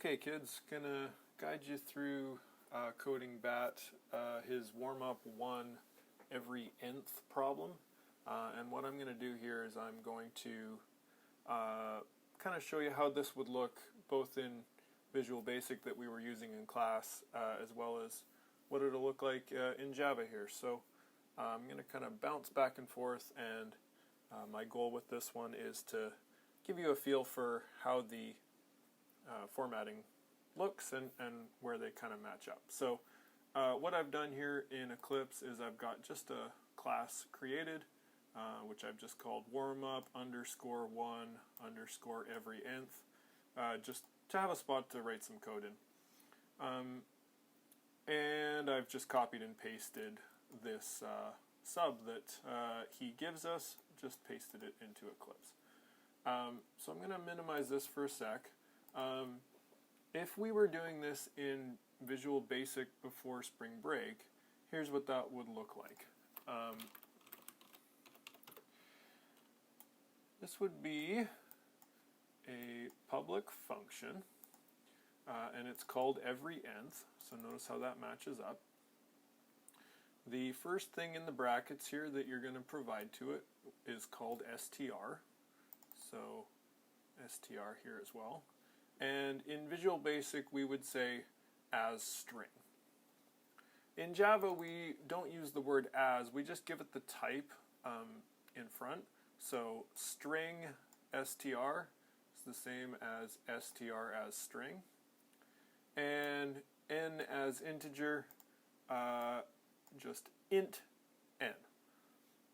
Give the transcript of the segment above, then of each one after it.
Okay, kids, gonna guide you through CodingBat, his warm-up 1 every nth problem. And what I'm going to do here is I'm going to kind of show you how this would look both in Visual Basic that we were using in class, as well as what it'll look like in Java here. So I'm going to kind of bounce back and forth, and my goal with this one is to give you a feel for how the formatting looks and where they kind of match up. So what I've done here in Eclipse is I've got just a class created, which I've just called warmup_1_everyNth, just to have a spot to write some code in. And I've just copied and pasted this sub that he gives us, just pasted it into Eclipse. So I'm going to minimize this for a sec. If we were doing this in Visual Basic before spring break, here's what that would look like. This would be a public function, and it's called everyNth, so notice how that matches up. The first thing in the brackets here that you're going to provide to it is called str, so str here as well. And in Visual Basic we would say as string. In Java we don't use the word as, we just give it the type in front. So string str is the same as str as string. And n as integer, just int n.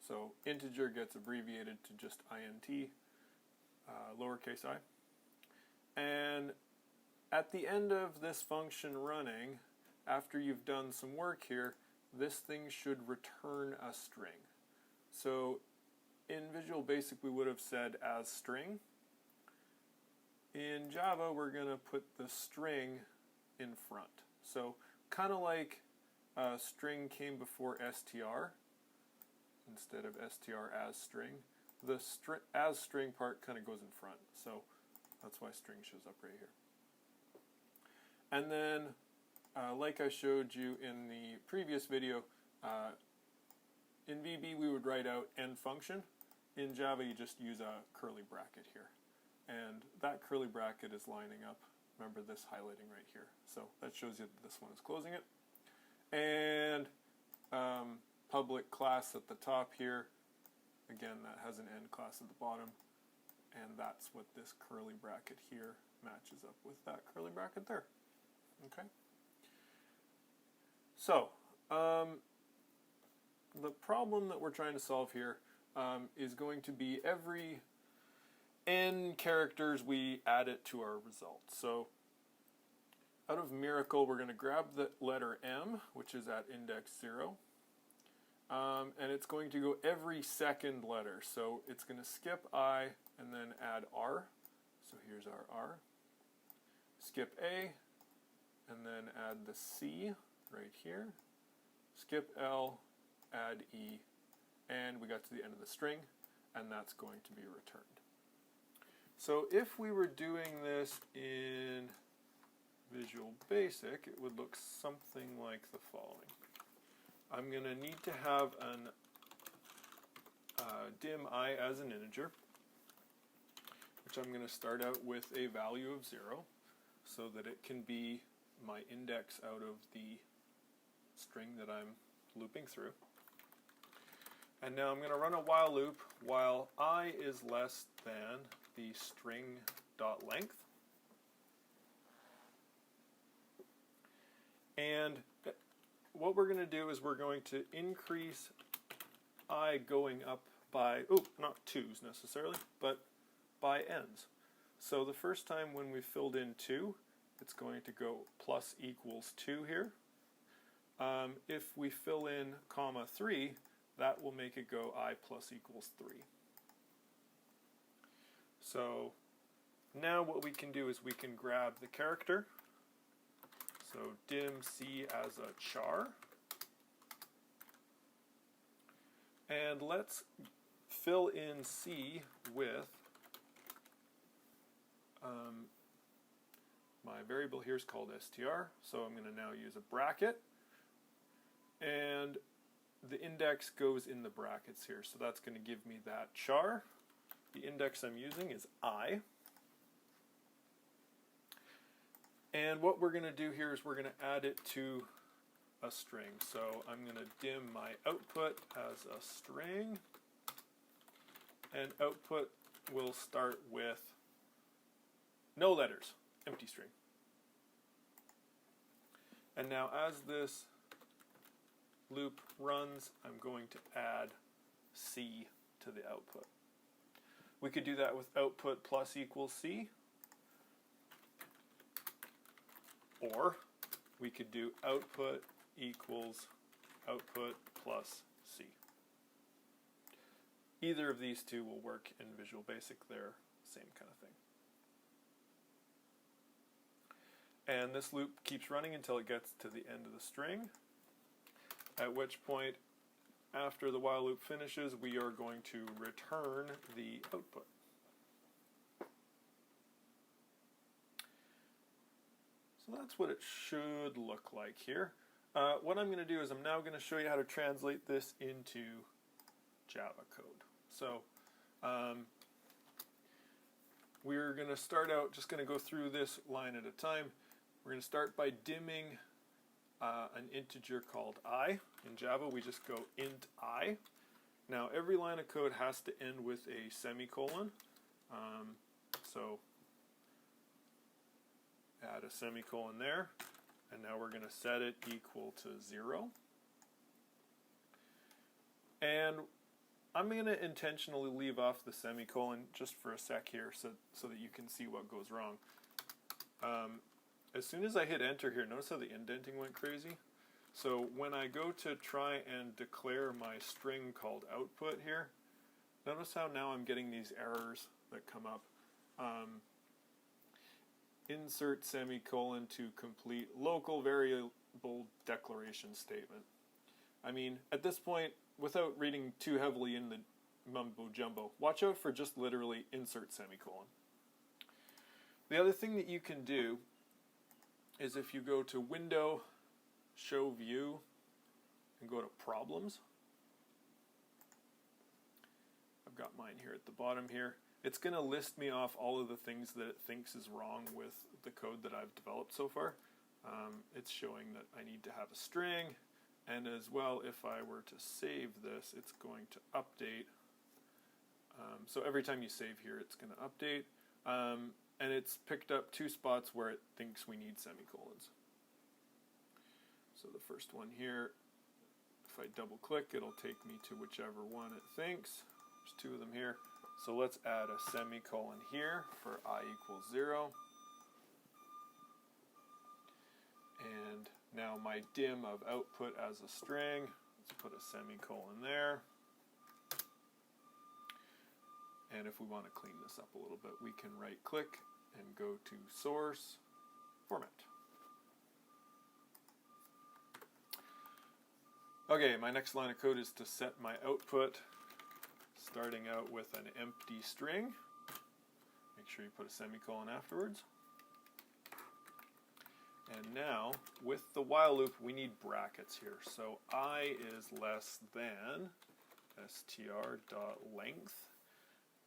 So integer gets abbreviated to just int, lowercase I. And at the end of this function running, after you've done some work here, this thing should return a string. So in Visual Basic we would have said as string. In Java we're going to put the string in front. So kind of like string came before str instead of str as string, the as string part kind of goes in front. So that's why string shows up right here. And then, like I showed you in the previous video, in VB we would write out end function. In Java you just use a curly bracket here. And that curly bracket is lining up, remember this highlighting right here. So that shows you that this one is closing it. And public class at the top here, again that has an end class at the bottom. And that's what this curly bracket here matches up with that curly bracket there. Okay. So, the problem that we're trying to solve here is going to be every n characters we add it to our result. So, out of miracle, we're going to grab the letter M, which is at index 0. And it's going to go every second letter. So it's going to skip I and then add R. So here's our R. Skip A and then add the C right here. Skip L, add E, and we got to the end of the string, and that's going to be returned. So if we were doing this in Visual Basic, it would look something like the following. I'm going to need to have an dim I as an integer, which I'm going to start out with a value of 0 so that it can be my index out of the string that I'm looping through. And now I'm going to run a while loop while I is less than the string.length. And what we're going to do is we're going to increase I going up by, not 2's necessarily, but by n's. So the first time when we filled in 2, it's going to go plus equals 2 here. If we fill in comma 3, that will make it go I plus equals 3. So now what we can do is we can grab the character. So dim C as a char. And let's fill in C with my variable here is called str, so I'm going to now use a bracket, and the index goes in the brackets here, so that's going to give me that char. The index I'm using is I. And what we're going to do here is we're going to add it to a string. So I'm going to dim my output as a string, and output will start with no letters, empty string. And now as this loop runs, I'm going to add C to the output. We could do that with output plus equals C, or we could do output equals output plus C. Either of these two will work in Visual Basic. They're the same kind of thing. And this loop keeps running until it gets to the end of the string, at which point, after the while loop finishes, we are going to return the output. So that's what it should look like here. What I'm going to do is I'm now going to show you how to translate this into Java code. So we're going to start out, just going to go through this line at a time. We're going to start by dimming an integer called I. In Java, we just go int I. Now, every line of code has to end with a semicolon. So add a semicolon there, and now we're going to set it equal to 0. And I'm going to intentionally leave off the semicolon just for a sec here so that you can see what goes wrong. As soon as I hit enter here, notice how the indenting went crazy? So when I go to try and declare my string called output here, notice how now I'm getting these errors that come up. Insert semicolon to complete local variable declaration statement. I mean, at this point, without reading too heavily in the mumbo jumbo, watch out for just literally insert semicolon. The other thing that you can do is if you go to Window, Show View, and go to Problems. I've got mine here at the bottom here. It's going to list me off all of the things that it thinks is wrong with the code that I've developed so far. It's showing that I need to have a string, and as well, if I were to save this, it's going to update. So every time you save here, it's going to update. And it's picked up 2 spots where it thinks we need semicolons. So the first one here, if I double click, it'll take me to whichever one it thinks. There's 2 of them here. So let's add a semicolon here for I equals 0. And now my dim of output as a string, let's put a semicolon there. And if we want to clean this up a little bit, we can right click and go to Source, Format. Okay, my next line of code is to set my output, starting out with an empty string. Make sure you put a semicolon afterwards. And now, with the while loop, we need brackets here. So I is less than str.length.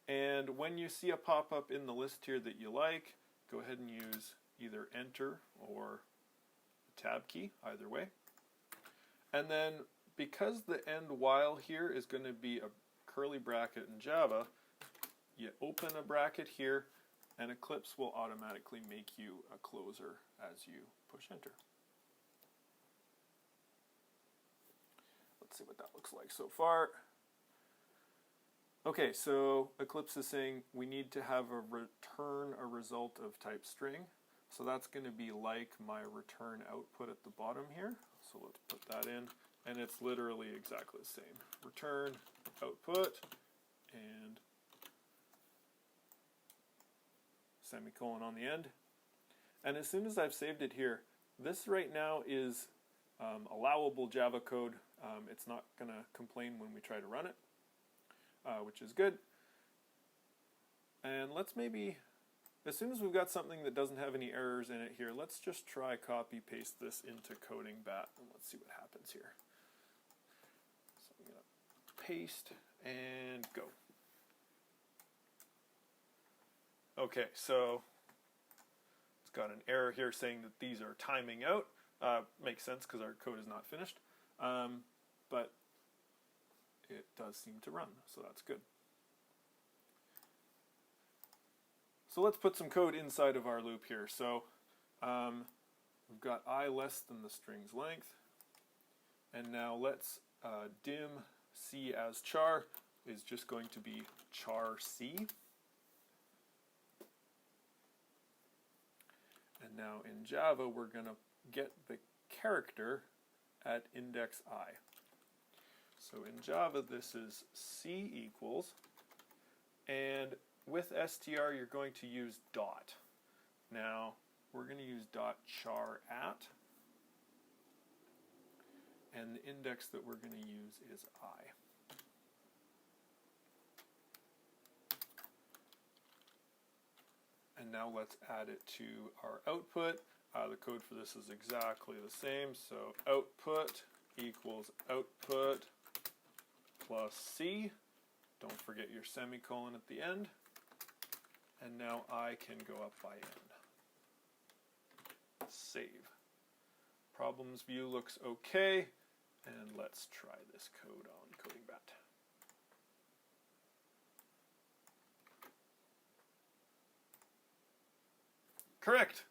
And when you see a pop-up in the list here that you like, go ahead and use either Enter or the Tab key, either way. And then, because the end while here is going to be a curly bracket in Java, you open a bracket here, and Eclipse will automatically make you a closer as you push Enter. Let's see what that looks like so far. Okay, so Eclipse is saying we need to have a return a result of type string. So that's going to be like my return output at the bottom here. So let's put that in. And it's literally exactly the same. Return output and semicolon on the end. And as soon as I've saved it here, this right now is allowable Java code. It's not going to complain when we try to run it, which is good. And let's maybe as soon as we've got something that doesn't have any errors in it here, let's just try copy paste this into CodingBat and let's see what happens here. So I'm going to paste and go. Okay, so it's got an error here saying that these are timing out. Makes sense because our code is not finished, but it does seem to run, so that's good. So let's put some code inside of our loop here. So we've got I less than the string's length, and now let's dim C as char is just going to be char C. And now in Java, we're going to get the character at index I. So in Java, this is C equals, and with str, you're going to use dot. Now, we're going to use dot char at, and the index that we're going to use is I. And now let's add it to our output. The code for this is exactly the same. So output equals output plus C. Don't forget your semicolon at the end. And now I can go up by n. Save. Problems view looks okay. And let's try this code on CodingBat. Correct.